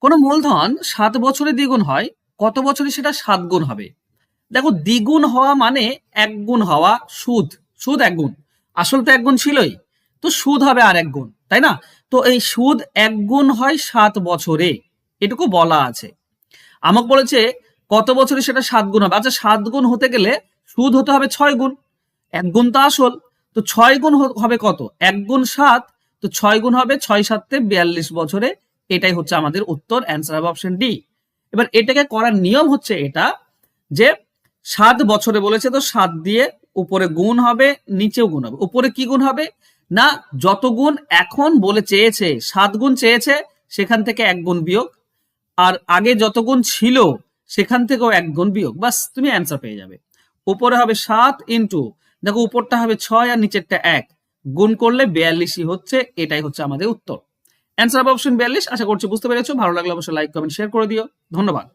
কোনো মূলধন 7 বছরে দ্বিগুণ হয়, কত বছরে সেটা 7 গুণ হবে? দেখো, দ্বিগুণ হওয়া মানে 1 গুণ হওয়া। সুদ, সুদ 1 গুণ, আসল তো 1 গুণ ছিলই, তো সুদ হবে আর 1 গুণ, তাই না? তো এই সুদ 1 গুণ হয় 7 বছরে, এটুকু বলা আছে। আমাকে বলেছে কত বছরে সেটা 7 গুণ হবে। আচ্ছা, 7 গুণ হতে গেলে সুদ হতে হবে 6 গুণ, 1 গুণ তো আসল, তো 6 গুণ হবে কত? 1 গুণ 7, তো 6 গুণ হবে 6 7 42 বছরে। এটাই হচ্ছে আমাদের উত্তর, অ্যান্সার হবে অপশন ডি। এবার এটাকে করার নিয়ম হচ্ছে এটা, যে 7 বছরে বলেছে, তো 7 দিয়ে উপরে গুণ হবে, নিচেও গুণ হবে। উপরে কি গুণ হবে? না, যত গুণ এখন বলে চেয়েছে, 7 গুণ চেয়েছে, সেখান থেকে 1 গুণ বিয়োগ, আর আগে যত গুণ ছিল সেখান থেকেও 1 গুণ বিয়োগ, বাস তুমি অ্যান্সার পেয়ে যাবে। উপরে হবে 7 ইন্টু, দেখো উপরটা হবে 6 আর নিচেরটা 1, গুণ করলে 42ই হচ্ছে। এটাই হচ্ছে আমাদের উত্তর, অ্যান্সার হবে অপশন 42। আশা করছি বুঝতে পেরেছো। ভালো লাগলে অবশ্যই লাইক কমেন্ট শেয়ার করে দিও। ধন্যবাদ।